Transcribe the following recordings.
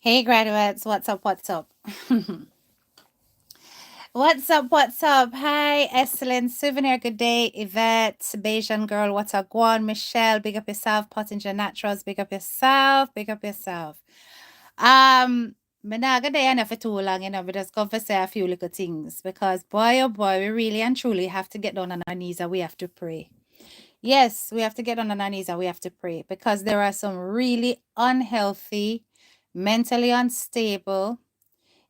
Hey graduates, what's up? What's up? What's up? What's up? Hi, excellent souvenir. Good day, Yvette, Bayesian girl. What's up? Guan, Michelle, big up yourself. Pottinger Naturals, big up yourself. Big up yourself. Me not gonna day enough for too long, we just come for say a few little things because boy, oh boy, we really and truly have to get down on our knees and we have to pray. Yes, we have to get on our knees and we have to pray because there are some really unhealthy, mentally unstable,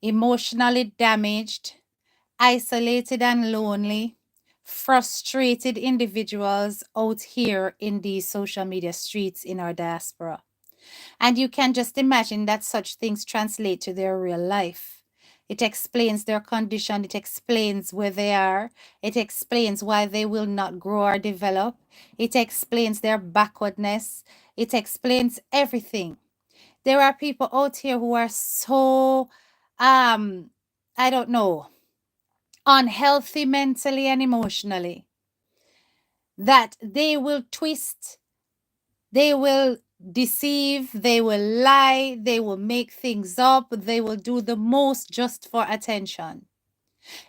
emotionally damaged, isolated and lonely, frustrated individuals out here in these social media streets in our diaspora. And you can just imagine that such things translate to their real life. It explains their condition, it explains where they are, it explains why they will not grow or develop, it explains their backwardness, it explains everything. There are people out here who are so, um, I don't know, unhealthy mentally and emotionally that they will twist, they will deceive, they will lie, they will make things up, they will do the most just for attention.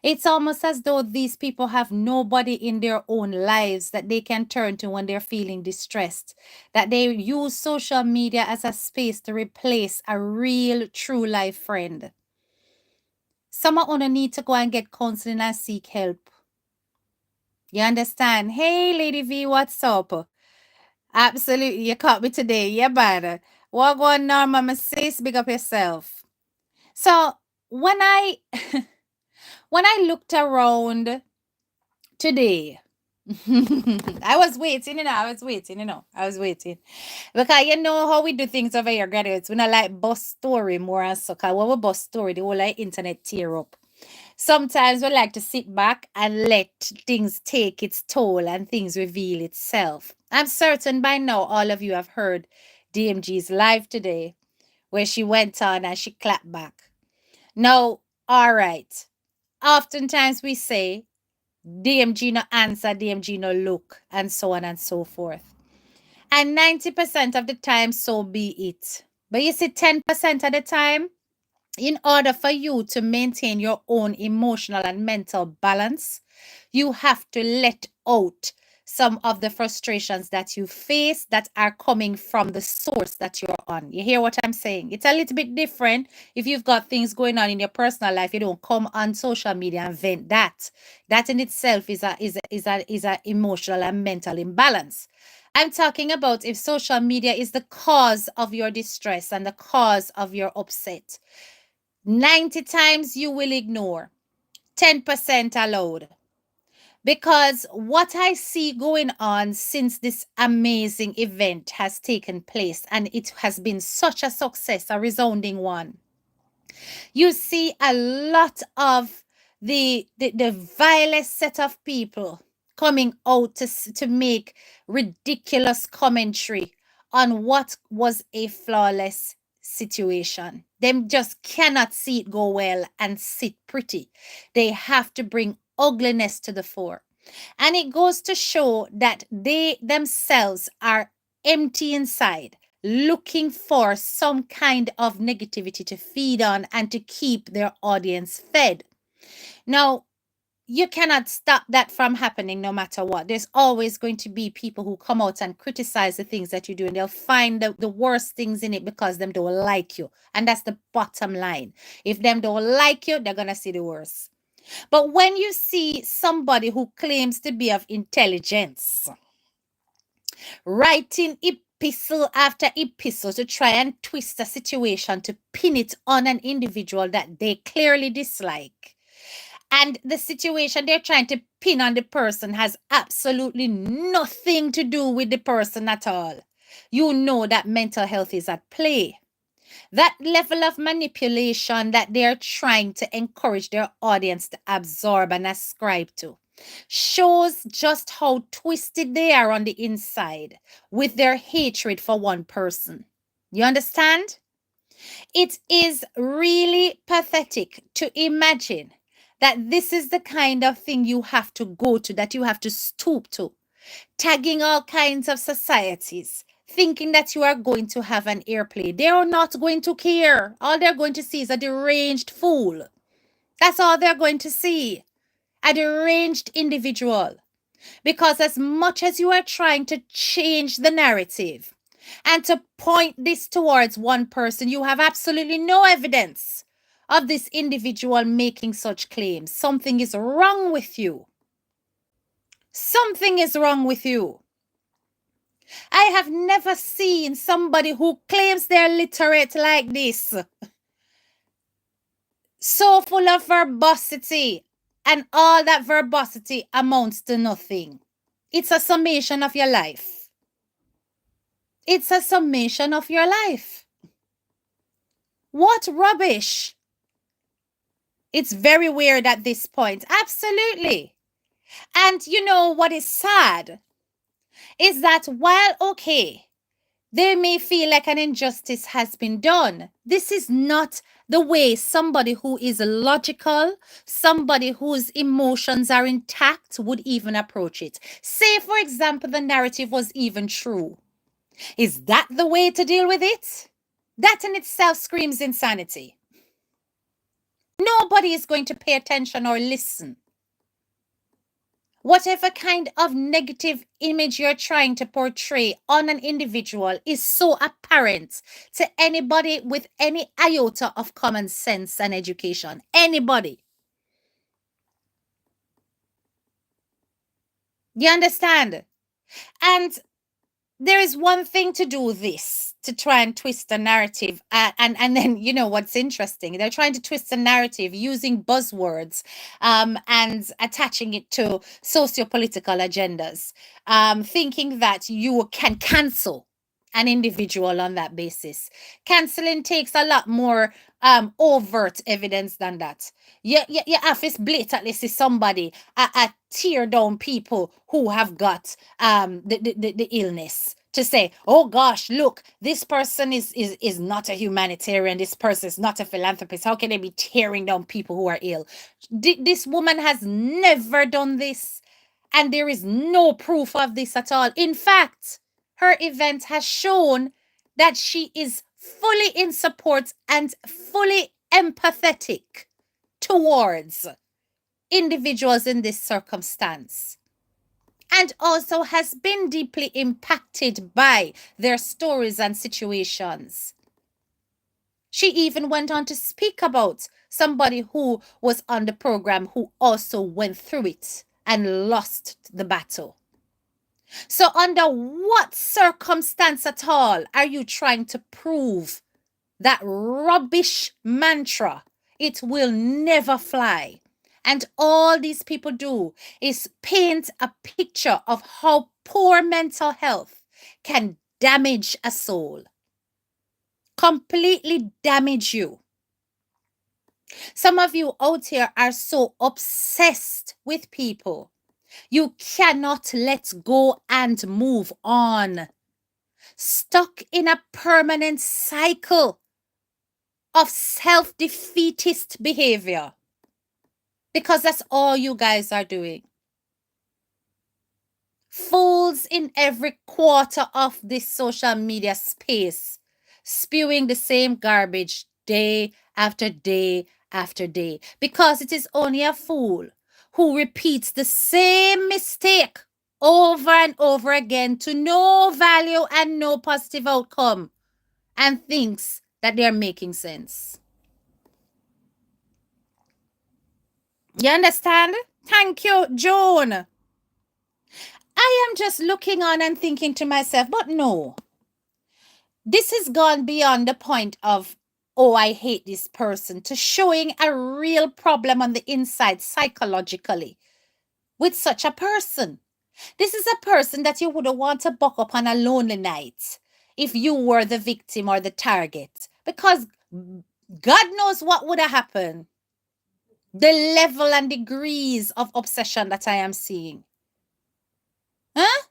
It's almost as though these people have nobody in their own lives that they can turn to when they're feeling distressed, that they use social media as a space to replace a real, true life friend. Some of you need to go and get counseling and seek help. You understand? Hey, Lady V, what's up? Absolutely, you caught me today. Yeah, bad. What going on, Mama sis? Big up yourself. So when I when I looked around today, I was waiting, I was waiting. Because you know how we do things over here, graduates. We not like bus story more and so. Cause when we bus story, the whole like internet tear up. Sometimes we like to sit back and let things take its toll and things reveal itself. I'm certain by now all of you have heard DMG's live today where she went on and she clapped back. Now, all right. Oftentimes we say DMG no answer, DMG no look, and so on and so forth. And 90% of the time, so be it. But you see, 10% of the time, in order for you to maintain your own emotional and mental balance, you have to let out some of the frustrations that you face that are coming from the source that you're on. You hear what I'm saying? It's a little bit different if you've got things going on in your personal life. You don't come on social media and vent that. That in itself is a emotional and mental imbalance. I'm talking about if social media is the cause of your distress and the cause of your upset. 90 times you will ignore, 10% allowed. Because what I see going on since this amazing event has taken place, and it has been such a success, a resounding one, you see a lot of the vilest set of people coming out to make ridiculous commentary on what was a flawless situation. Them just cannot see it go well and sit pretty. They have to bring ugliness to the fore. And it goes to show that they themselves are empty inside, looking for some kind of negativity to feed on and to keep their audience fed. Now, you cannot stop that from happening no matter what. There's always going to be people who come out and criticize the things that you do, and they'll find the worst things in it because them don't like you. And that's the bottom line. If them don't like you, they're gonna see the worst. But when you see somebody who claims to be of intelligence, writing epistle after epistle to try and twist a situation to pin it on an individual that they clearly dislike, and the situation they're trying to pin on the person has absolutely nothing to do with the person at all, you know that mental health is at play. That level of manipulation that they're trying to encourage their audience to absorb and ascribe to shows just how twisted they are on the inside with their hatred for one person. You understand? It is really pathetic to imagine that this is the kind of thing you have to go to, that you have to stoop to, tagging all kinds of societies, thinking that you are going to have an airplay. They are not going to care. All they're going to see is a deranged fool. That's all they're going to see. A deranged individual. Because as much as you are trying to change the narrative and to point this towards one person, you have absolutely no evidence of this individual making such claims. Something is wrong with you. Something is wrong with you. I have never seen somebody who claims they're literate like this. So full of verbosity, and all that verbosity amounts to nothing. It's a summation of your life. It's a summation of your life. What rubbish. It's very weird at this point. Absolutely. And you know what is sad? Is that while okay, they may feel like an injustice has been done, this is not the way somebody who is logical, somebody whose emotions are intact would even approach it. Say, for example, the narrative was even true. Is that the way to deal with it? That in itself screams insanity. Nobody is going to pay attention or listen. Whatever kind of negative image you're trying to portray on an individual is so apparent to anybody with any iota of common sense and education. Anybody. You understand? And there is one thing to do this, to try and twist the narrative. And then, you know, what's interesting, they're trying to twist the narrative using buzzwords and attaching it to socio-political agendas, thinking that you can cancel an individual on that basis. Canceling takes a lot more overt evidence than that. You have to blatantly see somebody tear down people who have got the illness, to say, oh gosh, look, this person is not a humanitarian, this person is not a philanthropist. How can they be tearing down people who are ill? This woman has never done this, and there is no proof of this at all. In fact, her event has shown that she is fully in support and fully empathetic towards individuals in this circumstance, and also has been deeply impacted by their stories and situations. She even went on to speak about somebody who was on the program who also went through it and lost the battle. So under what circumstance at all are you trying to prove that rubbish mantra? It will never fly. And all these people do is paint a picture of how poor mental health can damage a soul. Completely damage you. Some of you out here are so obsessed with people. You cannot let go and move on. Stuck in a permanent cycle of self-defeatist behavior. Because that's all you guys are doing. Fools in every quarter of this social media space, spewing the same garbage day after day after day. Because it is only a fool who repeats the same mistake over and over again to no value and no positive outcome, and thinks that they're making sense. You understand? Thank you, Joan. I am just looking on and thinking to myself, but no. This has gone beyond the point of, oh, I hate this person, to showing a real problem on the inside psychologically with such a person. This is a person that you wouldn't want to buck up on a lonely night if you were the victim or the target, because God knows what would have happened. The level and degrees of obsession that I am seeing. Huh?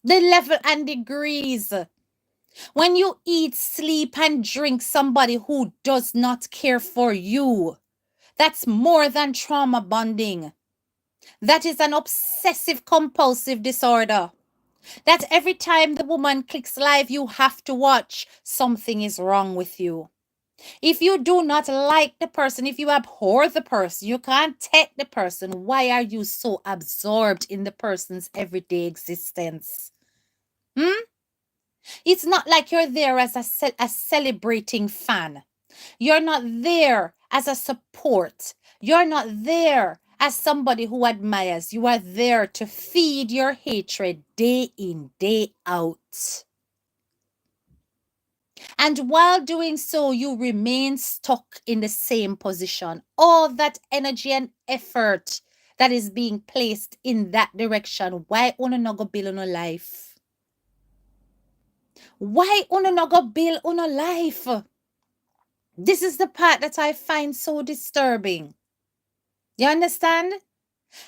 The level and degrees. When you eat, sleep, and drink somebody who does not care for you, that's more than trauma bonding. That is an obsessive compulsive disorder. That every time the woman clicks live, you have to watch. Something is wrong with you. If you do not like the person, if you abhor the person, you can't take the person, why are you so absorbed in the person's everyday existence? Hmm? It's not like you're there as a celebrating fan. You're not there as a support. You're not there as somebody who admires. You are there to feed your hatred day in, day out. And while doing so, you remain stuck in the same position. All that energy and effort that is being placed in that direction, why una no go build on life? Why una no go build on life? This is the part that I find so disturbing. You understand?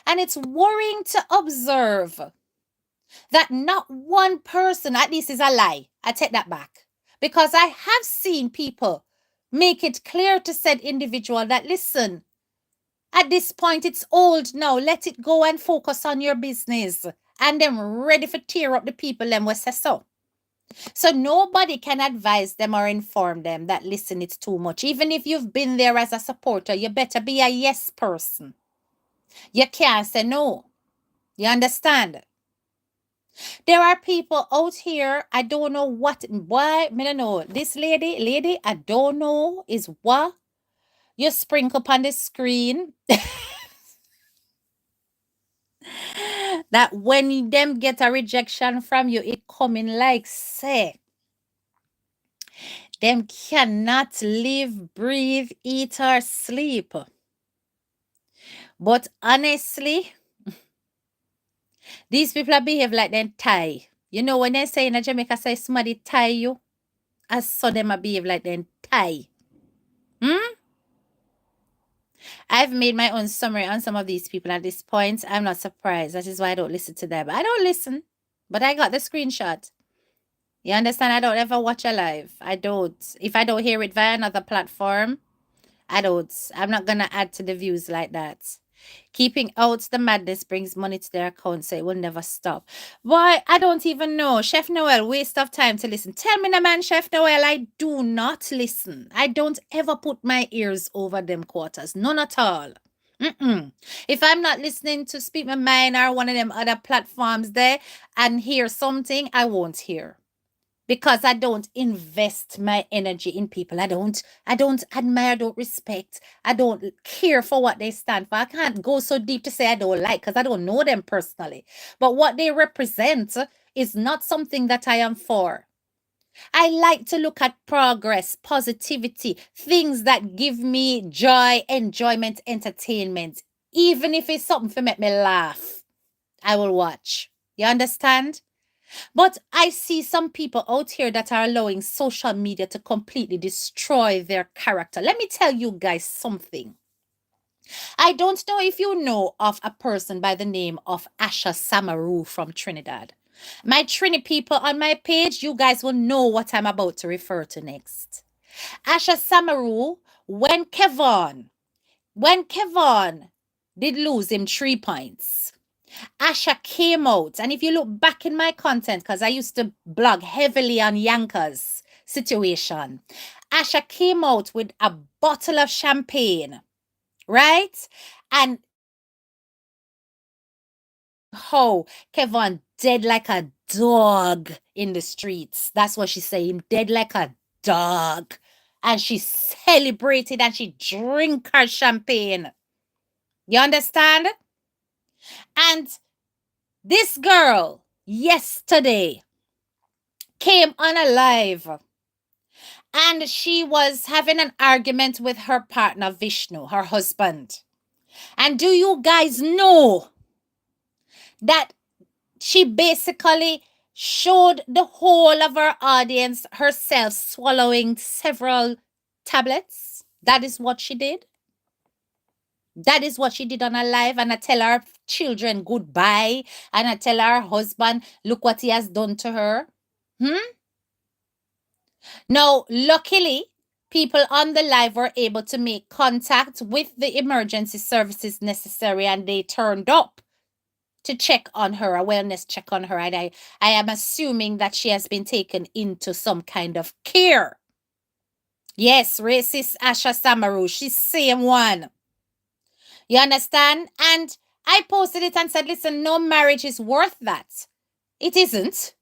And it's worrying to observe that not one person, at least is a lie. I take that back. Because I have seen people make it clear to said individual that, listen, at this point it's old now. Let it go and focus on your business. And them ready for tear up the people them was say so. So nobody can advise them or inform them that, listen, it's too much. Even if you've been there as a supporter, you better be a yes person. You can't say no. You understand? There are people out here, I don't know why, I don't know. This lady, I don't know is what you sprinkle upon the screen that when them get a rejection from you, it coming like say. Them cannot live, breathe, eat, or sleep. But honestly, these people behave like they tie. You know, when they say in Jamaica, say somebody tie you, I saw them behave like they tie. I've made my own summary on some of these people at this point. I'm not surprised. That is why I don't listen to them. I don't listen, but I got the screenshot. You understand? I don't ever watch a live. I don't. If I don't hear it via another platform, I don't. I'm not going to add to the views like that. Keeping out the madness brings money to their account, so it will never stop. Boy, I don't even know. Chef Noel, waste of time to listen. Tell me, the man, Chef Noel, I do not listen. I don't ever put my ears over them quarters. None at all. If I'm not listening to Speak My Mind or one of them other platforms there and hear something, I won't hear. Because I don't invest my energy in people. I don't admire, I don't respect, I don't care for what they stand for. I can't go so deep to say I don't like because I don't know them personally. But what they represent is not something that I am for. I like to look at progress, positivity, things that give me joy, enjoyment, entertainment. Even if it's something to make me laugh, I will watch. You understand? But I see some people out here that are allowing social media to completely destroy their character. Let me tell you guys something. I don't know if you know of a person by the name of Asha Samaru from Trinidad. My Trini people on my page, you guys will know what I'm about to refer to next. Asha Samaru, when Kevon did lose him 3 points, Asha came out, and if you look back in my content, because I used to blog heavily on Yanka's situation, Asha came out with a bottle of champagne, right? And how Kevin dead like a dog in the streets. That's what she's saying, dead like a dog. And she celebrated and she drink her champagne. You understand? And this girl yesterday came on a live and she was having an argument with her partner Vishnu, her husband. And do you guys know that she basically showed the whole of her audience herself swallowing several tablets? That is what she did. That is what she did on her live. And I tell her children goodbye. And I tell her husband, look what he has done to her. Now, luckily, people on the live were able to make contact with the emergency services necessary and they turned up to check on her, a wellness check on her. And I am assuming that she has been taken into some kind of care. Yes, racist Asha Samaru. She's same one. You understand? And I posted it and said, listen, no marriage is worth that. It isn't.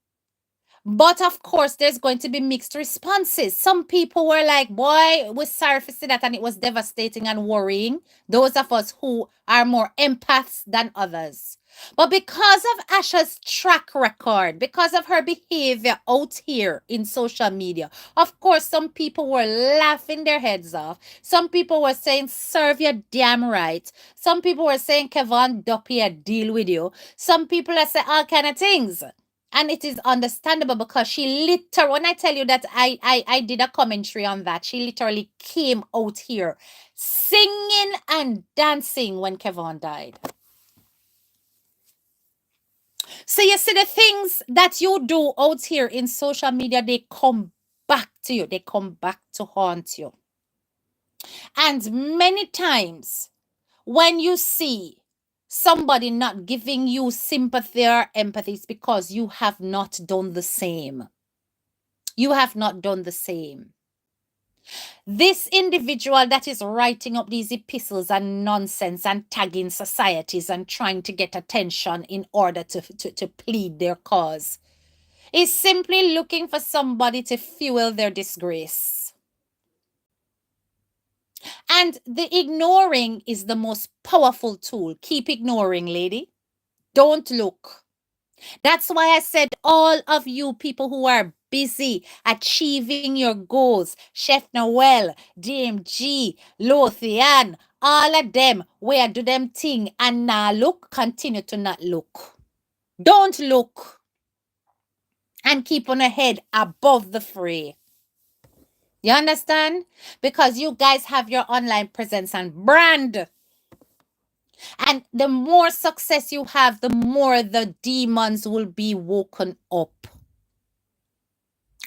But of course, there's going to be mixed responses. Some people were like, boy, we're sorry for seeing that. And it was devastating and worrying. Those of us who are more empaths than others. But because of Asha's track record, because of her behavior out here in social media, of course, some people were laughing their heads off. Some people were saying, serve your damn right. Some people were saying, Kevon Duppy, I deal with you. Some people are saying all kind of things. And it is understandable because she literally, when I tell you that I did a commentary on that, she literally came out here singing and dancing when Kevon died. So you see the things that you do out here in social media, they come back to you. They come back to haunt you. And many times when you see somebody not giving you sympathy or empathy, it's because you have not done the same. You have not done the same. This individual that is writing up these epistles and nonsense and tagging societies and trying to get attention in order to plead their cause is simply looking for somebody to fuel their disgrace. And the ignoring is the most powerful tool. Keep ignoring, lady. Don't look. That's why I said all of you people who are busy achieving your goals, Chef Noel, DMG, Lothian, all of them, where do them thing and now look, continue to not look. Don't look. And keep on ahead above the fray. You understand? Because you guys have your online presence and brand. And the more success you have, the more the demons will be woken up.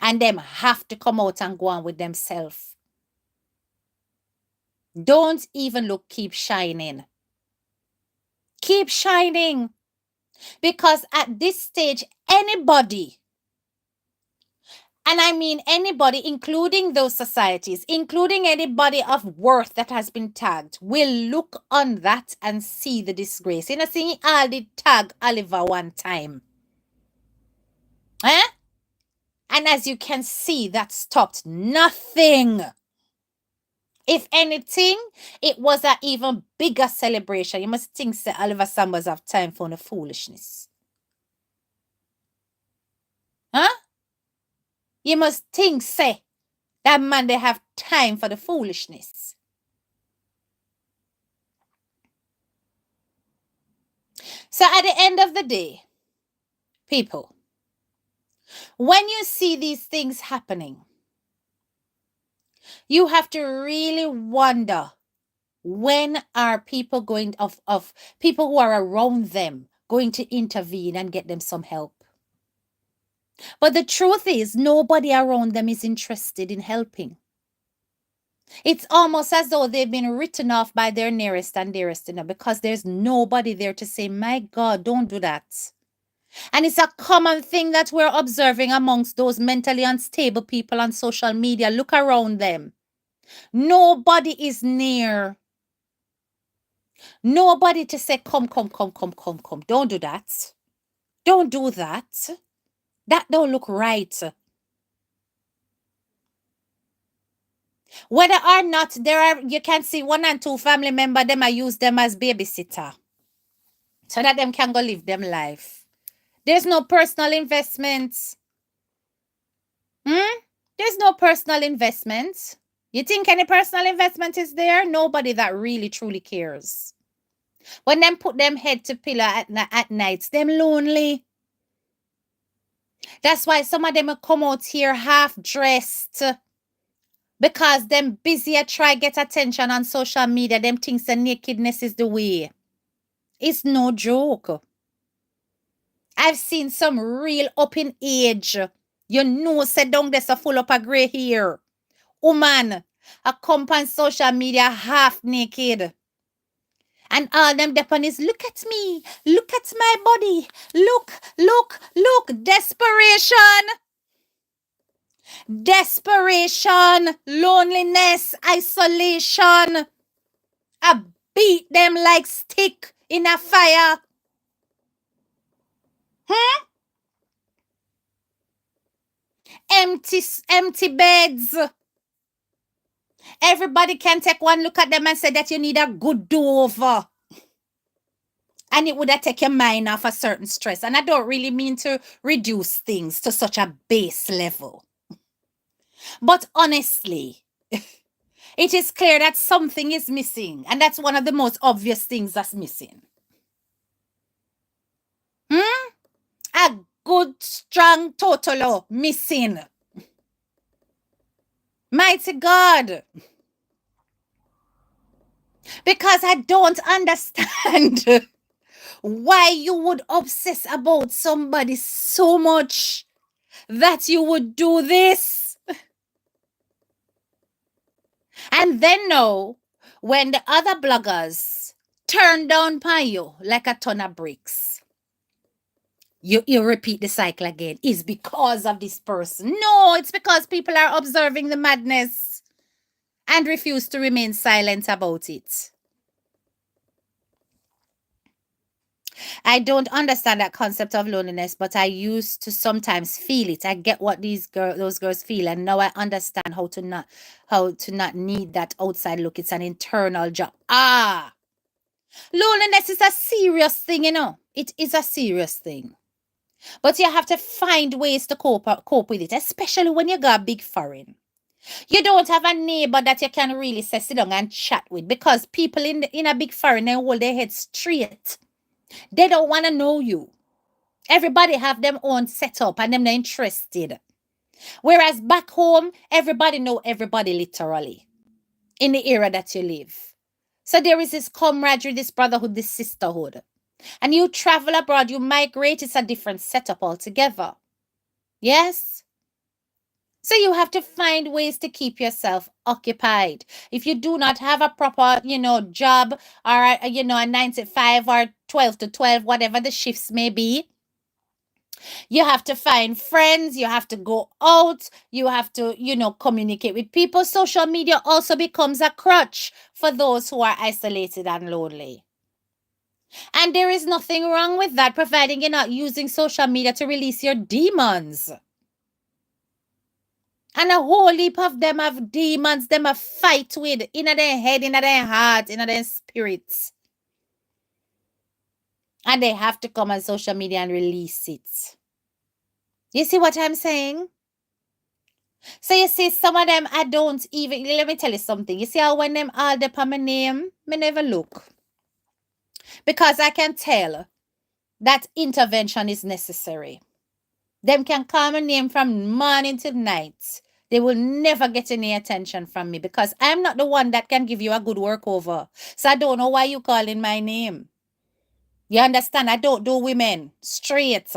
And them have to come out and go on with themselves. Don't even look, keep shining. Keep shining. Because at this stage, anybody, and I mean anybody, including those societies, including anybody of worth that has been tagged, will look on that and see the disgrace. You know, see, all did tag Oliver one time. Eh? And as you can see, that stopped nothing. If anything, it was an even bigger celebration. You must think that Oliver Sambers have time for the foolishness. Huh? You must think, say, that man they have time for the foolishness. So at the end of the day, people, when you see these things happening, you have to really wonder, when are people going of people who are around them going to intervene and get them some help? But the truth is, nobody around them is interested in helping. It's almost as though they've been written off by their nearest and dearest, because there's nobody there to say, my God, don't do that. And it's a common thing that we're observing amongst those mentally unstable people on social media. Look around them. Nobody is near. Nobody to say, come. Don't do that. Don't do that. That don't look right. Whether or not there are, you can see 1 and 2 family members, them I use them as babysitter so that them can go live them life. There's no personal investments. There's no personal investment. You think any personal investment is there? Nobody that really truly cares. When them put them head to pillow at night, them lonely. That's why some of them will come out here half dressed. Because them busy at try get attention on social media. Them thinks the nakedness is the way. It's no joke. I've seen some real up in age. You know, said down there's a full up a gray hair. Woman, a come on social media half naked. And all them depon is, look at me, look at my body, look, look, look, desperation, desperation, loneliness, isolation. I beat them like stick in a fire. Empty beds. Everybody can take one look at them and say that you need a good do-over. And it would have taken your mind off a certain stress. And I don't really mean to reduce things to such a base level. But honestly, it is clear that something is missing. And that's one of the most obvious things that's missing. A good, strong totolo missing. Mighty God. Because I don't understand why you would obsess about somebody so much that you would do this. And then no, when the other bloggers turn down on you like a ton of bricks, you repeat the cycle again. It's because of this person. No, it's because people are observing the madness and refuse to remain silent about it. I don't understand that concept of loneliness, but I used to sometimes feel it. I get what those girls feel, and now I understand how to not need that outside look. It's an internal job. Loneliness is a serious thing, you know. It is a serious thing. But you have to find ways to cope with it, especially when you got big foreign. You don't have a neighbor that you can really sit down and chat with, because people in a big foreign, they hold their head straight. They don't want to know you. Everybody have them own setup and them not interested. Whereas back home, everybody know everybody literally in the area that you live. So there is this camaraderie, this brotherhood, this sisterhood. And you travel abroad, you migrate, it's a different setup altogether. Yes? So you have to find ways to keep yourself occupied. If you do not have a proper, job, or, a 9 to 5 or 12 to 12, whatever the shifts may be, you have to find friends, you have to go out, you have to, communicate with people. Social media also becomes a crutch for those who are isolated and lonely. And there is nothing wrong with that, providing you're not using social media to release your demons. And a whole heap of them have demons, them a fight with in their head, in their heart, in their spirits. And they have to come on social media and release it. You see what I'm saying? So you see, some of them I don't even, let me tell you something. You see how when them all up on my name, me never look. Because I can tell that intervention is necessary. Them can call my name from morning till night. They will never get any attention from me, because I'm not the one that can give you a good workover. So I don't know why you calling my name. You understand? I don't do women straight.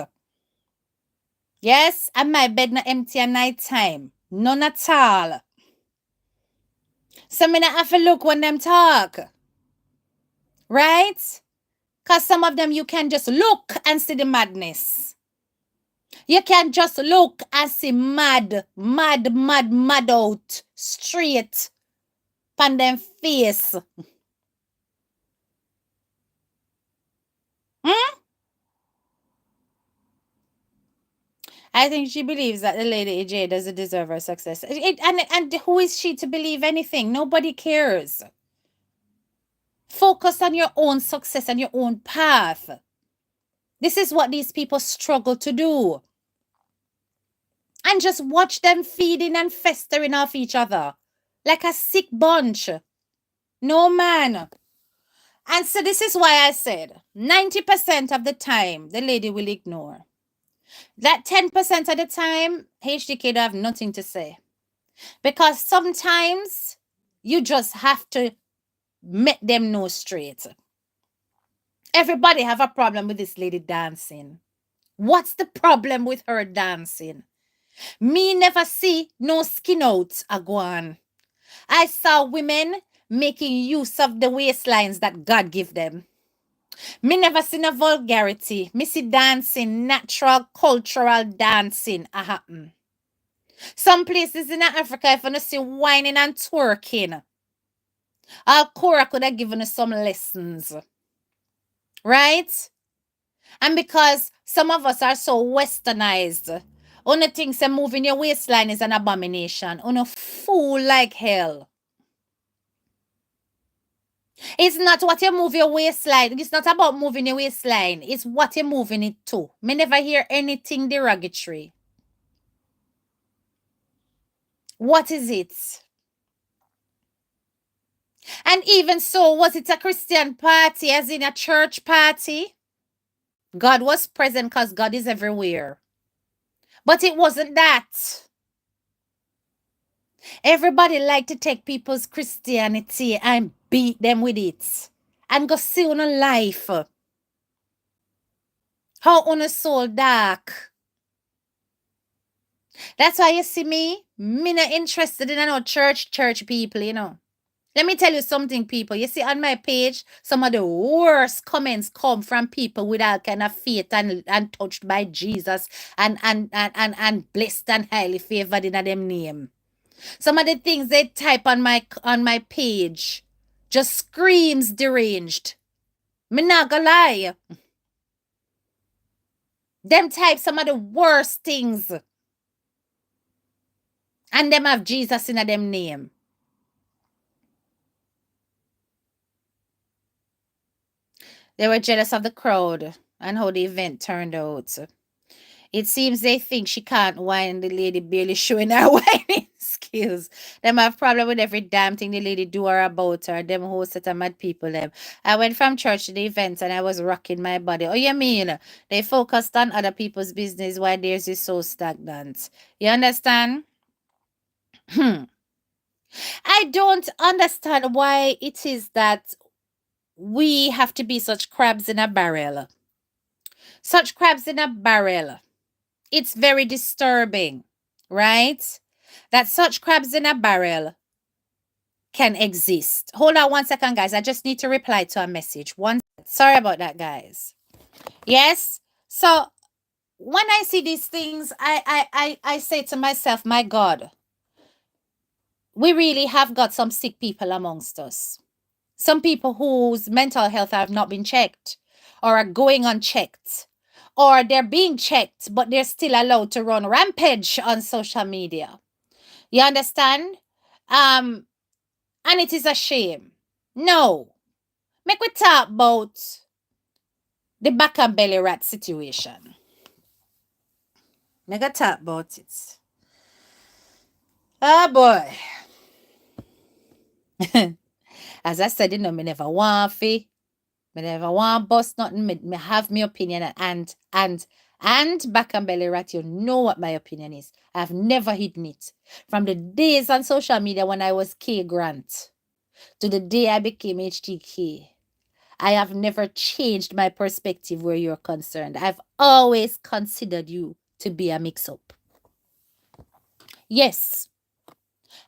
Yes, and my bed not empty at night time. None at all. So me not have to look when them talk. Right? Because some of them you can just look and see the madness. You can just look and see mad out straight on them face. I think she believes that the Lady AJ doesn't deserve her success. And who is she to believe anything? Nobody cares. Focus on your own success and your own path. This is what these people struggle to do. And just watch them feeding and festering off each other like a sick bunch. No, man. And so this is why I said 90% of the time the lady will ignore. That 10% of the time, HDK don't have nothing to say. Because sometimes you just have to make them know straight. Everybody have a problem with this lady dancing. What's the problem with her dancing? Me never see no skin out a go on. I saw women making use of the waistlines that God give them. Me never seen a vulgarity. Me see dancing, natural, cultural dancing a happen. Some places in Africa, if you see whining and twerking, Cora could have given us some lessons. Right? And because some of us are so westernized, only things that moving your waistline is an abomination. On a fool like hell. It's not what you move your waistline. It's not about moving your waistline. It's what you're moving it to. Me never hear anything derogatory. What is it? And even so, was it a Christian party, as in a church party? God was present because God is everywhere. But it wasn't that. Everybody like to take people's Christianity and beat them with it. And go see on a life. How on a soul dark. That's why you see me not interested in no church people, you know. Let me tell you something, people. You see on my page, some of the worst comments come from people with all kind of faith and touched by Jesus and blessed and highly favored in them name. Some of the things they type on my page just screams deranged. Me not gonna lie. Them type some of the worst things. And them have Jesus in them name. They were jealous of the crowd and how the event turned out. It seems they think she can't whine, the lady barely showing her whining skills. Them have problem with every damn thing the lady do or about her. Them whole set of mad people them. I went from church to the event and I was rocking my body. Oh, you mean? They focused on other people's business while theirs is so stagnant. You understand? I don't understand why it is that we have to be such crabs in a barrel. Such crabs in a barrel. It's very disturbing, right? That such crabs in a barrel can exist. Hold on 1 second, guys. I just need to reply to a message. Sorry about that, guys. Yes. So when I see these things, I say to myself, my God, we really have got some sick people amongst us. Some people whose mental health have not been checked or are going unchecked, or they're being checked, but they're still allowed to run rampage on social media. You understand? And it is a shame. No. Make we talk about the back and belly rat situation. Make we talk about it. Oh boy. As I said, you know, me never want fi. Me never want bust nothing. Me have my opinion and back and belly rat, you know what my opinion is. I've never hidden it. From the days on social media when I was K Grant to the day I became HTK, I have never changed my perspective where you're concerned. I've always considered you to be a mix-up. Yes.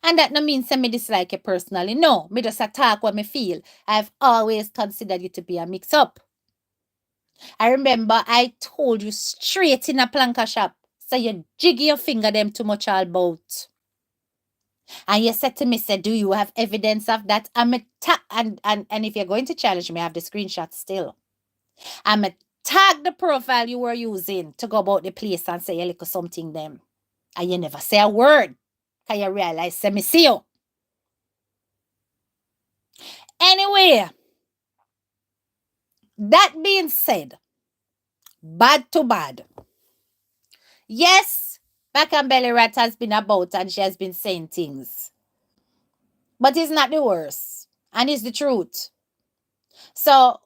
And that no means I me dislike you personally. No, me just attack what me feel. I've always considered you to be a mix-up. I remember I told you straight in a planka shop, so you jiggy your finger them too much all about. And you said to me, do you have evidence of that? And if you're going to challenge me, I have the screenshot still. I'm a tag the profile you were using to go about the place and say you look something them. And you never say a word. Can you realize me see you? Anyway, that being said, bad to bad. Yes, Back and Belly Rat has been about and she has been saying things. But it's not the worst. And it's the truth. So,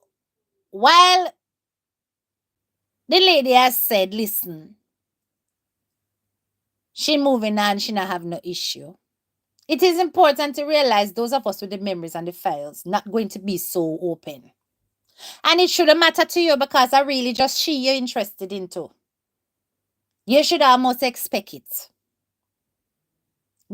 while the lady has said, listen, she moving on, she not have no issue. It is important to realize those of us with the memories and the files not going to be so open. And it shouldn't matter to you because I really just she you're interested into. You should almost expect it.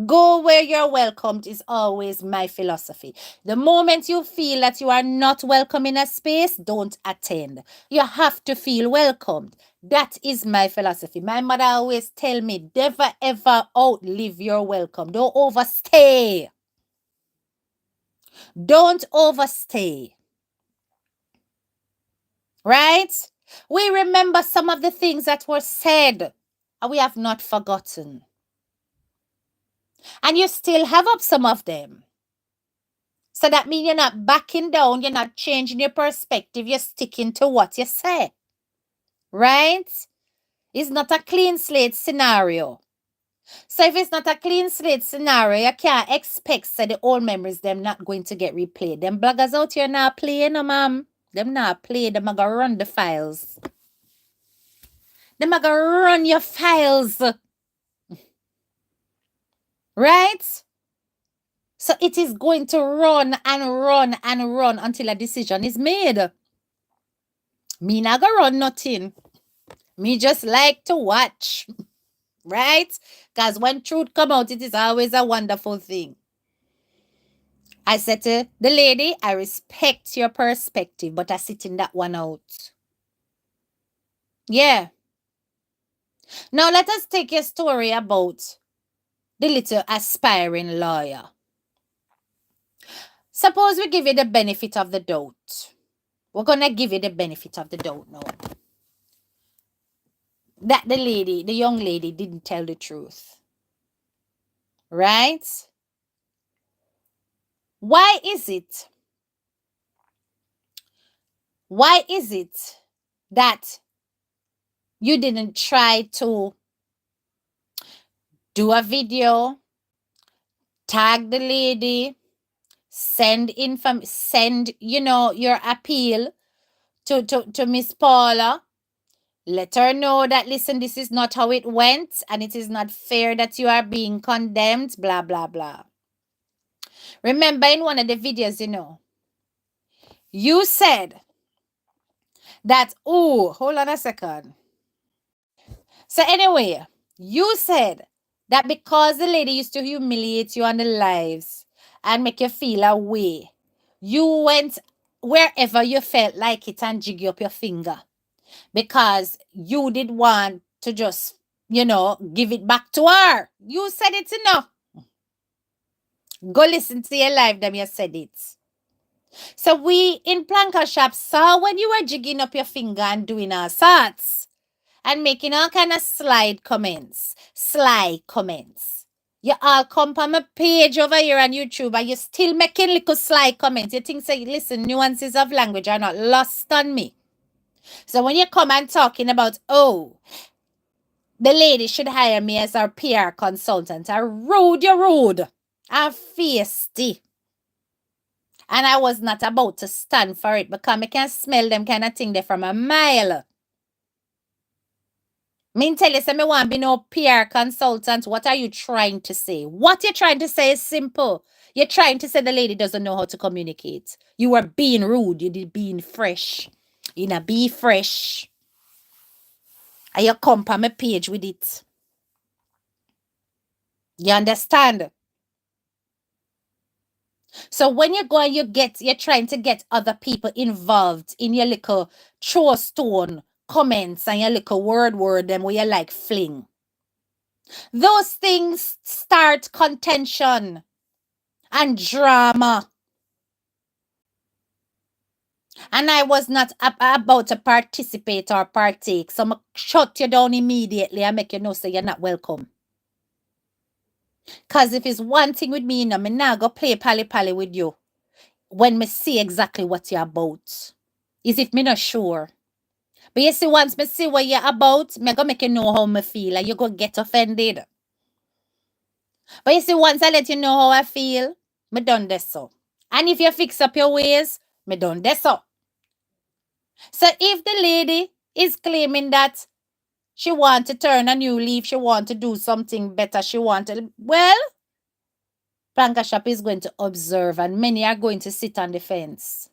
Go where you're welcomed is always my philosophy. The moment you feel that you are not welcome in a space, don't attend. You have to feel welcomed. That is my philosophy. My mother always tell me, never ever outlive your welcome. Don't overstay. Don't overstay. Right? We remember some of the things that were said, and we have not forgotten. And you still have up some of them. So that means you're not backing down, you're not changing your perspective, you're sticking to what you say. Right? It's not a clean slate scenario. So if it's not a clean slate scenario, you can't expect that the old memories them not going to get replayed. Them bloggers out here not playing, no, ma'am. Them not play, them are gonna run the files. Them are gonna run your files. Right? So it is going to run and run and run until a decision is made. Me not gonna run nothing. Me just like to watch. Right? Because when truth come out, it is always a wonderful thing. I said to the lady, I respect your perspective, but I sit in that one out. Yeah. Now let us take a story about the little aspiring lawyer. Suppose we give you the benefit of the doubt. We're going to give you the benefit of the doubt now. That the young lady didn't tell the truth. Right? Why is it that you didn't try to do a video, tag the lady, send your appeal to Miss Paula, let her know that, listen, this is not how it went and it is not fair that you are being condemned, blah blah blah. Remember in one of the videos, you said that, hold on a second. So anyway, you said that because the lady used to humiliate you on the lives and make you feel away, you went wherever you felt like it and jiggy up your finger because you did want to just, give it back to her. You said it enough. Go listen to your live, them you said it. So we in Planka Shop saw when you were jigging up your finger and doing our sorts and making all kind of sly comments. You all come on my page over here on YouTube and you still making little sly comments. You think, say, listen, nuances of language are not lost on me. So when you come and talking about, the lady should hire me as our PR consultant, you're rude. I'm feisty. And I was not about to stand for it because I can smell them kind of thing there from a mile. Me tell you, say me want to be no PR consultant. What are you trying to say? What you're trying to say is simple. You're trying to say the lady doesn't know how to communicate. You were being rude. You did being fresh. You know, be fresh. And you come on my page with it. You understand? So when you go and you're trying to get other people involved in your little throw stone comments and your little word them where you like fling. Those things start contention and drama. And I was not about to participate or partake. So I shut you down immediately and make you know so you're not welcome. Because if it's one thing with me, me now go play pally with you when me see exactly what you're about. Is if me not sure. But you see, once me see what you're about, me go make you know how me feel and you go get offended. But you see, once I let you know how I feel, me done this so. And if you fix up your ways, me done this so. So if the lady is claiming that she want to turn a new leaf, she want to do something better, well, Planka Shop is going to observe and many are going to sit on the fence.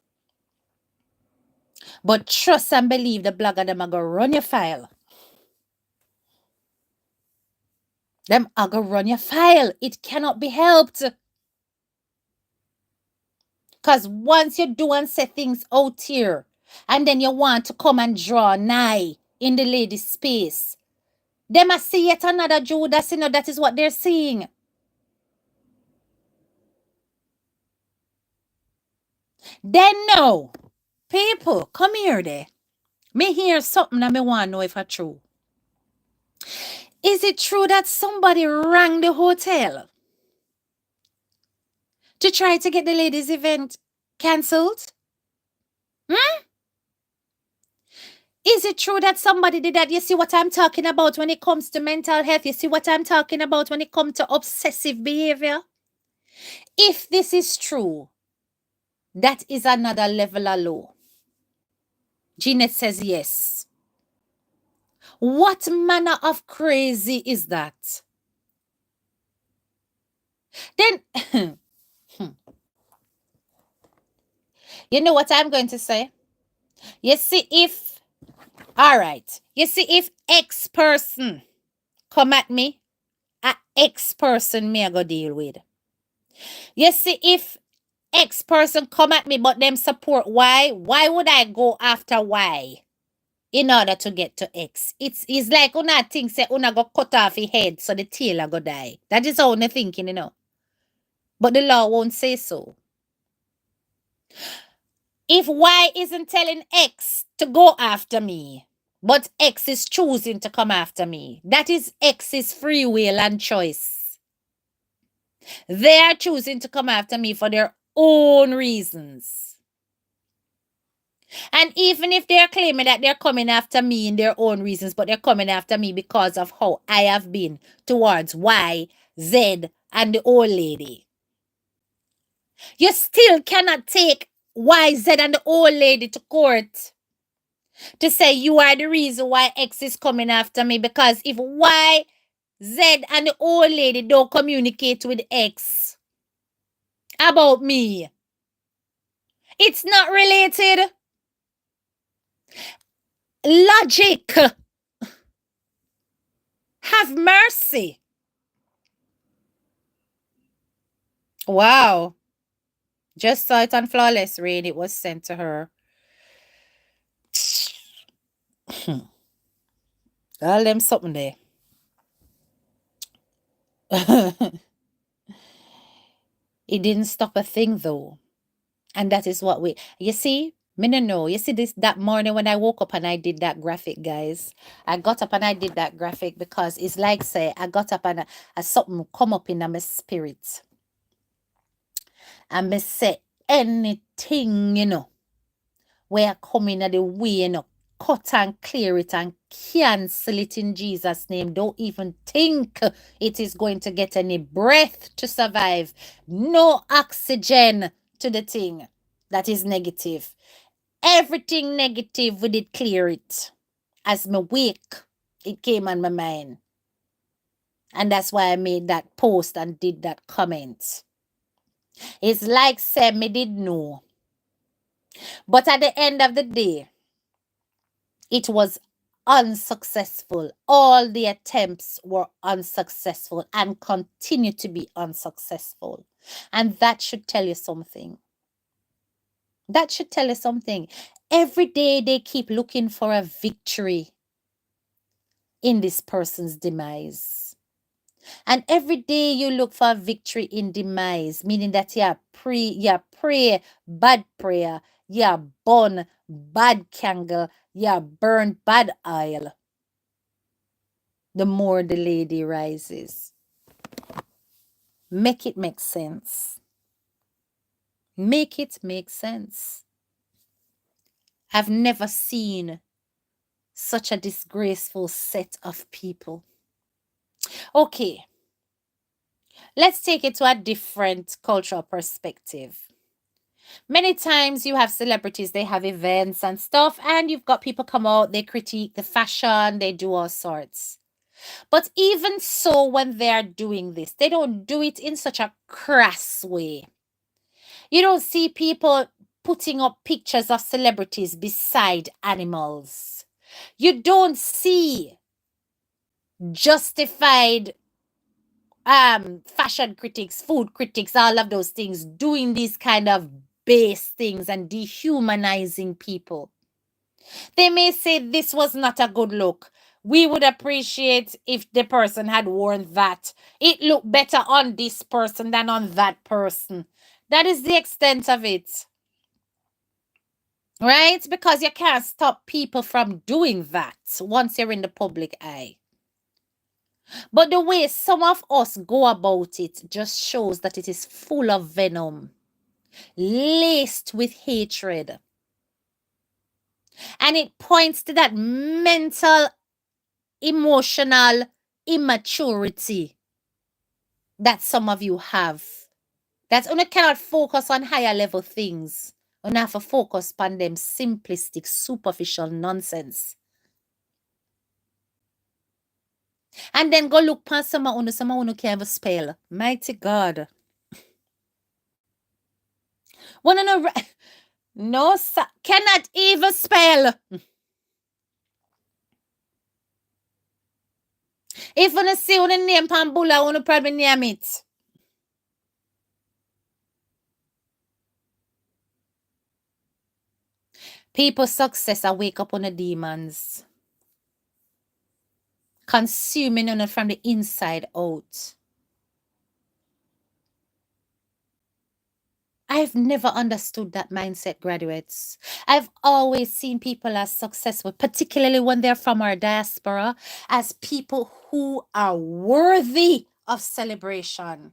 But trust and believe the blogger them are going to run your file. Them are gonna run your file. It cannot be helped. Because once you do and say things out here, and then you want to come and draw nigh in the lady's space, they must see yet another Judas, that is what they're seeing. Then no. People, come here there. Me hear something and me want to know if it's true. Is it true that somebody rang the hotel to try to get the ladies' event cancelled? Is it true that somebody did that? You see what I'm talking about when it comes to mental health? You see what I'm talking about when it comes to obsessive behavior? If this is true, that is another level of low. Jeanette says yes. What manner of crazy is that? Then, you know what I'm going to say? You see if, all right, you see if X person come at me, a X person me I go deal with. You see if X person come at me but them support Y, why would I go after Y in order to get to X? It's like una think say una go cut off his head so the tail go die. That is how una thinking, But the law won't say so. If Y isn't telling X to go after me, but X is choosing to come after me, that is X's free will and choice. They are choosing to come after me for their own reasons. And even if they're claiming that they're coming after me in their own reasons, but they're coming after me because of how I have been towards Y, Z, and the old lady, you still cannot take Y, Z, and the old lady to court to say you are the reason why X is coming after me, because if Y, Z, and the old lady don't communicate with X about me, it's not related. Logic. Have mercy. Wow. Just saw it on Flawless Rain. It was sent to her. All them something there. It didn't stop a thing though. And that is what you see, me no know. You see this that morning when I woke up and I did that graphic, guys. I got up and I did that graphic because it's like say I got up and something come up in my spirit. And me say anything, where coming at the way, cut and clear it and cancel it in Jesus' name. Don't even think it is going to get any breath to survive. No oxygen to the thing that is negative. Everything negative, we did clear it. As me wake, it came on my mind. And that's why I made that post and did that comment. It's like say me did know. But at the end of the day, it was unsuccessful. All the attempts were unsuccessful and continue to be unsuccessful. And that should tell you something. That should tell you something. Every day they keep looking for a victory in this person's demise. And every day you look for a victory in demise, meaning that you pray bad prayer, you burn bad candle, you burn bad oil. The more the lady rises. Make it make sense. Make it make sense. I've never seen such a disgraceful set of people. Okay, let's take it to a different cultural perspective. Many times you have celebrities, they have events and stuff, and you've got people come out, they critique the fashion, they do all sorts. But even so, when they're doing this, they don't do it in such a crass way. You don't see people putting up pictures of celebrities beside animals. You don't see justified fashion critics, food critics, all of those things, doing these kind of base things and dehumanizing people. They may say this was not a good look. We would appreciate if the person had worn that. It looked better on this person than on that person. That is the extent of it. Right? Because you can't stop people from doing that once you're in the public eye. But the way some of us go about it just shows that it is full of venom, laced with hatred. And it points to that mental, emotional immaturity that some of you have. That you cannot focus on higher level things. You have to focus on them simplistic, superficial nonsense. And then go look past some of you can't even spell. Mighty God. One no, no, cannot even spell. If you see one name Pambula, you probably name it. People's success are wake up on the demons. Consuming on it from the inside out. I've never understood that mindset, graduates. I've always seen people as successful, particularly when they're from our diaspora, as people who are worthy of celebration.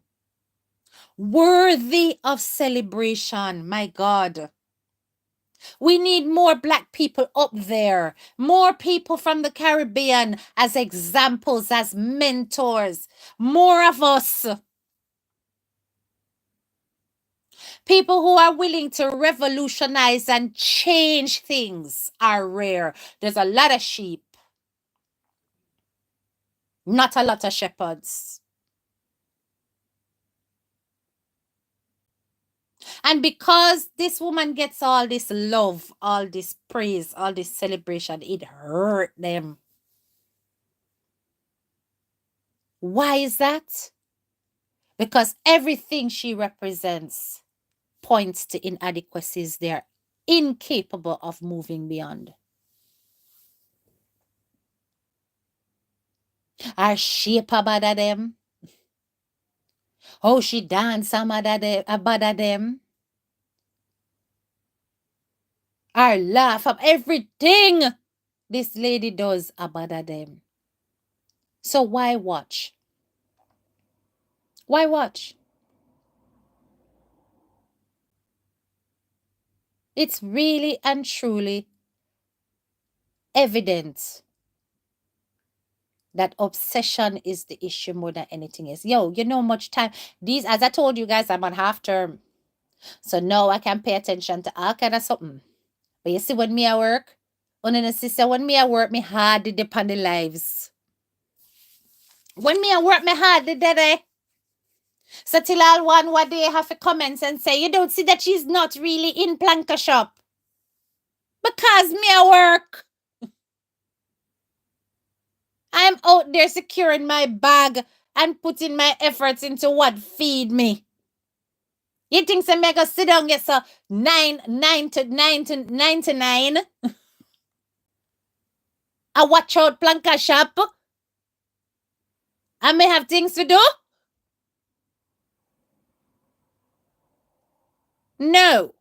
Worthy of celebration, my God. We need more Black people up there, more people from the Caribbean as examples, as mentors, more of us. People who are willing to revolutionize and change things are rare. There's a lot of sheep, not a lot of shepherds. And because this woman gets all this love, all this praise, all this celebration, it hurt them. Why is that? Because everything she represents points to inadequacies they're incapable of moving beyond. Her shape about them. How she dance about them. Her laugh of everything this lady does about them. So why watch? Why watch? It's really and truly evident that obsession is the issue more than anything else. Yo, you know much time. These, as I told you guys, I'm on half term. So now I can pay attention to all kind of something. But you see, when me at work, when me at work, me hardly depend on the lives. When me at work, me hardly dead. So till all one day have to comments and say, you don't see that she's not really in Planka shop. Because me at work. I'm out there securing my bag and putting my efforts into what feed me. You think some me go sit down get so 9 to 9. I watch out Planka shop. I may have things to do. No.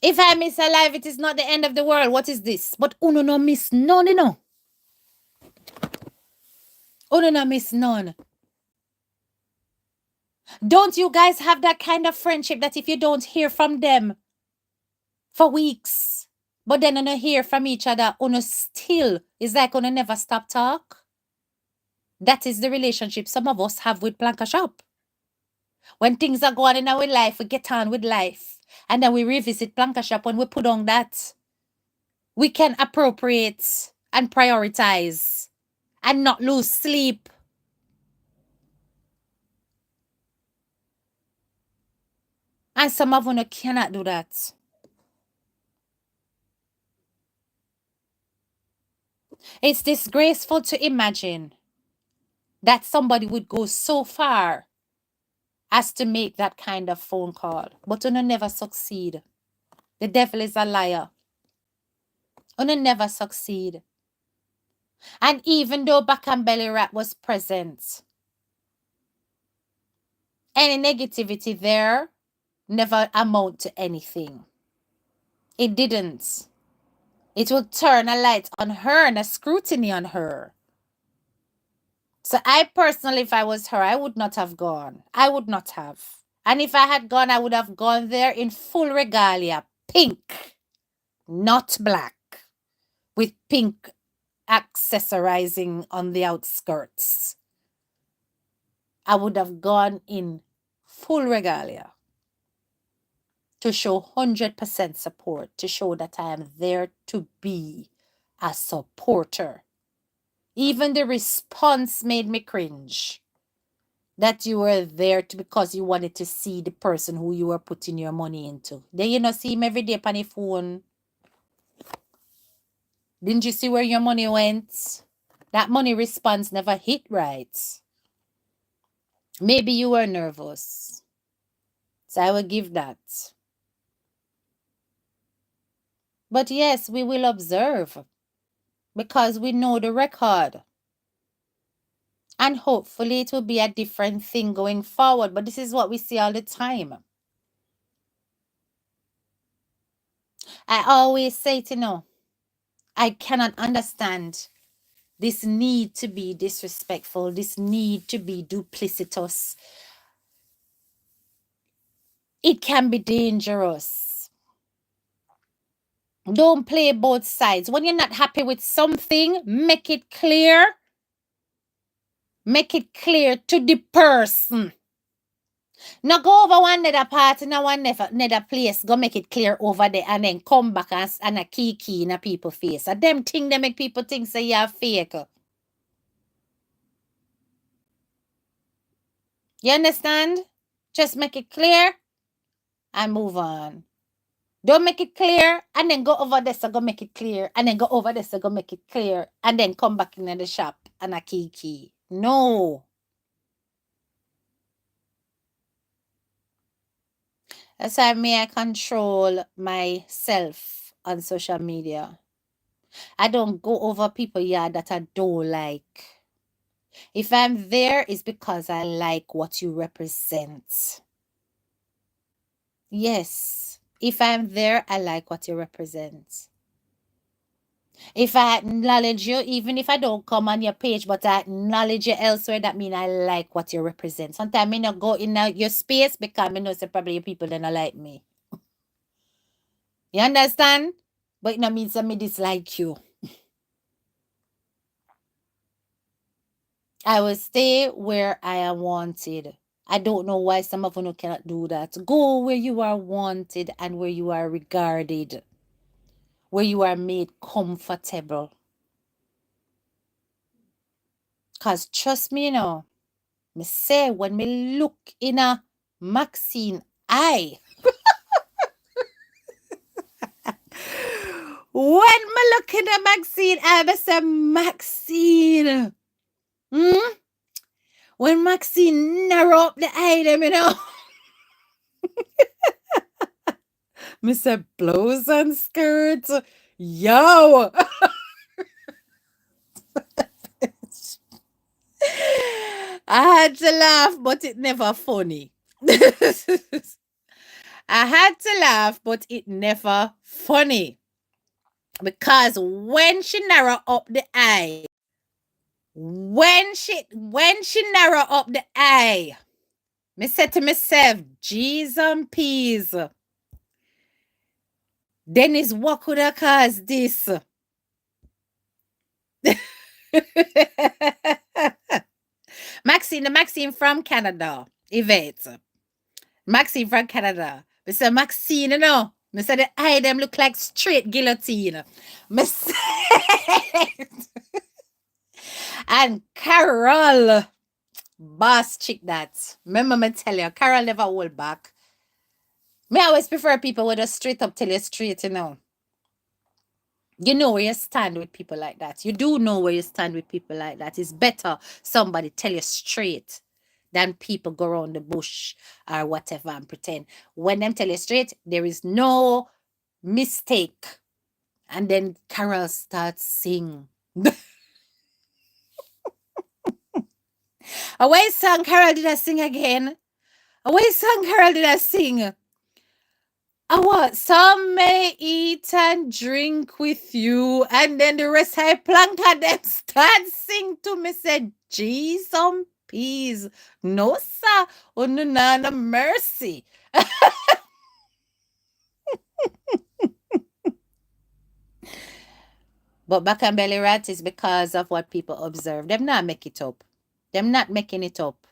If I miss alive, it is not the end of the world. What is this? But uno no miss none, you know. Uno no miss none. Don't you guys have that kind of friendship that if you don't hear from them for weeks, but then uno hear from each other, uno still is like uno never stop talk? That is the relationship some of us have with Planka Shop. When things are going in our life, we get on with life. And then we revisit Planka Shop when we put on that. We can appropriate and prioritize and not lose sleep. And some of you cannot do that. It's disgraceful to imagine that somebody would go so far as to make that kind of phone call. But you never succeed. The devil is a liar. You never succeed. And even though back and belly rat was present, any negativity there never amount to anything. It didn't. It will turn a light on her and a scrutiny on her. So I personally, if I was her, I would not have gone. I would not have. And if I had gone, I would have gone there in full regalia. Pink, not black, with pink accessorizing on the outskirts. I would have gone in full regalia to show 100% support, to show that I am there to be a supporter. Even the response made me cringe. That you were there because you wanted to see the person who you were putting your money into. Then you see him every day on the phone. Didn't you see where your money went? That money response never hit right. Maybe you were nervous. So I will give that. But yes, we will observe because we know the record. And hopefully it will be a different thing going forward. But this is what we see all the time. I always say I cannot understand this need to be disrespectful, this need to be duplicitous. It can be dangerous. Don't play both sides. When you're not happy with something, make it clear. Make it clear to the person. Now go over one other part in one other place, go make it clear over there and then come back and a key in a people face. And them thing they make people think say you're fake. You understand? Just make it clear and move on. Don't make it clear and then go over this and go make it clear and then go over this and go make it clear and then come back in the shop and a key. No. That's why I control myself on social media. I don't go over people that I don't like. If I'm there, it's because I like what you represent. Yes. If I'm there, I like what you represent. If I acknowledge you, even if I don't come on your page, but I acknowledge you elsewhere, that means I like what you represent. Sometimes I not go in your space because I know say probably your people don't like me. You understand? But it no means that me dislike you. I will stay where I am wanted. I don't know why some of you cannot do that. Go where you are wanted and where you are regarded, where you are made comfortable. Because trust me, me say when me look in a Maxine eye, when me look in a Maxine eye, me say Maxine. When Maxine narrow up the eye, them, me say blouse and skirts. Yo! I had to laugh, but it never funny. I had to laugh, but it never funny. Because when she narrow up the eye, when she narrow up the eye, me said to myself, G's and peas. Dennis, what could have caused this? Maxine from Canada, Yvette. Maxine from Canada. Me say Maxine, Me say the eye them look like straight guillotine. Me say and Carol, boss chick that. Remember me tell you, Carol never hold back. Me always prefer people with a straight up tell you straight, You know where you stand with people like that. You do know where you stand with people like that. It's better somebody tell you straight than people go around the bush or whatever and pretend. When them tell you straight, there is no mistake. And then Carol starts sing. Away song Carol did I sing again? Away song Carol did I sing? I what? Some may eat and drink with you, and then the rest I plank and them start sing to me, said, Gee, some peas. No, sir. Oh, no, no, no mercy. But back and belly rat is because of what people observe. Them not make it up. Them not making it up.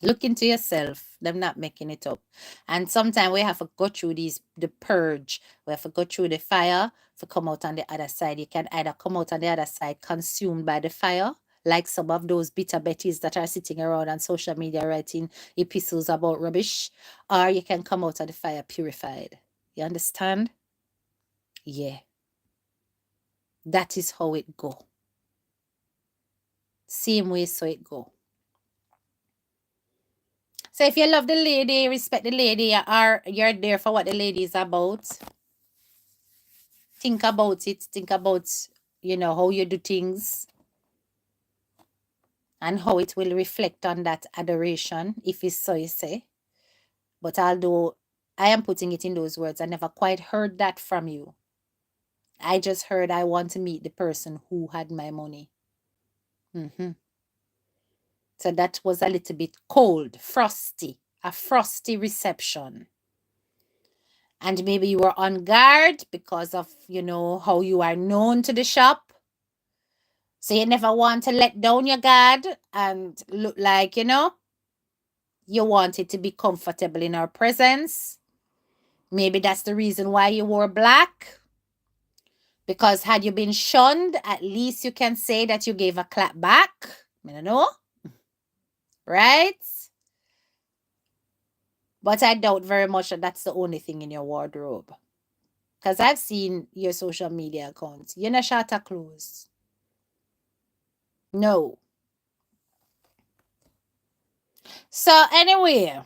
Look into yourself. Them not making it up. And sometimes we have to go through the purge. We have to go through the fire to come out on the other side. You can either come out on the other side consumed by the fire, like some of those bitter betties that are sitting around on social media writing epistles about rubbish, or you can come out of the fire purified. You understand? Yeah. That is how it go. Same way so it go. So if you love the lady, respect the lady, or you're there for what the lady is about, think about it. Think about, how you do things and how it will reflect on that adoration, if it's so you say. But although I am putting it in those words, I never quite heard that from you. I just heard I want to meet the person who had my money. So that was a little bit cold, frosty, a frosty reception. And maybe you were on guard because of, how you are known to the shop. So you never want to let down your guard and look like, you wanted to be comfortable in our presence. Maybe that's the reason why you wore black. Because had you been shunned, at least you can say that you gave a clap back. I don't know. Right? But I doubt very much that that's the only thing in your wardrobe. Because I've seen your social media accounts. You're not short of clothes. No. So anyway,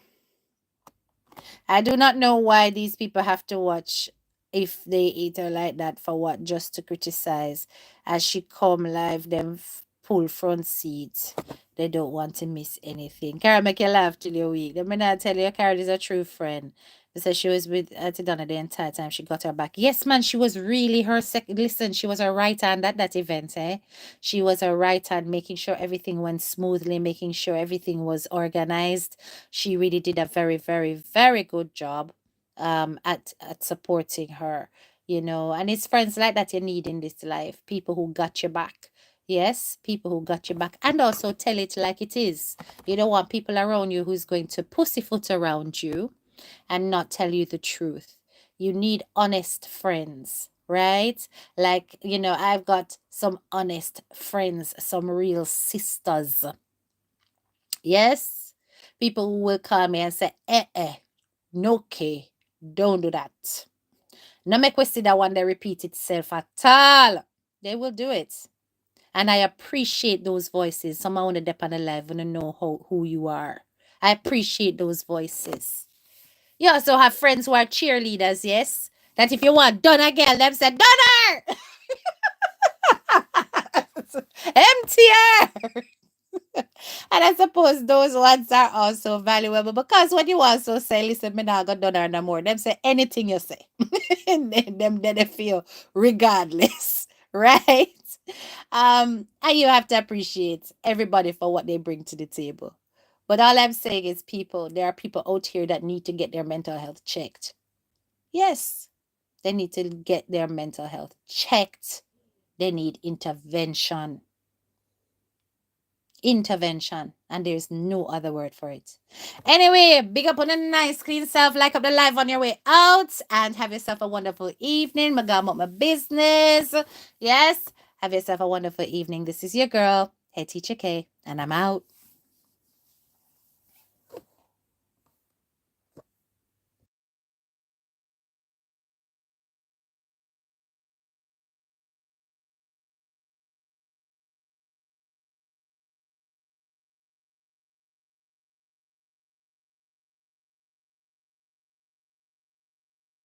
I do not know why these people have to watch if they eat her like that for what, just to criticize. As she come live, them pull front seat. They don't want to miss anything. Carol make you laugh till your week. Let me not tell you, Carol is a true friend. They said she was with Auntie Donna the entire time. She got her back. Yes, man, she was really her second. Listen, she was a right hand at that event, eh? She was a right hand, making sure everything went smoothly, making sure everything was organized. She really did a very, very, very good job at supporting her, and it's friends like that you need in this life. People who got your back. Yes, people who got your back, and also tell it like it is. You don't want people around you who's going to pussyfoot around you and not tell you the truth. You need honest friends, right? Like, I've got some honest friends, some real sisters. Yes, people who will call me and say, no, okay, don't do that. No make we see that one they repeat itself at all. They will do it. And I appreciate those voices. Someone on the dep on the live want to know who you are. I appreciate those voices. You also have friends who are cheerleaders, yes? That if you want Donna girl, them say Donna! MTR! And I suppose those ones are also valuable because when you also say, listen, me not got done her no more, them say anything you say. And then they feel regardless, right? And you have to appreciate everybody for what they bring to the table. But all I'm saying is there are people out here that need to get their mental health checked. Yes, they need to get their mental health checked. They need intervention. Intervention, and there's no other word for it. Anyway, big up on a nice clean self, like up the live on your way out, and have yourself a wonderful evening. My God, my business. Yes, have yourself a wonderful evening. This is your girl, Hey Teacher K, and I'm out.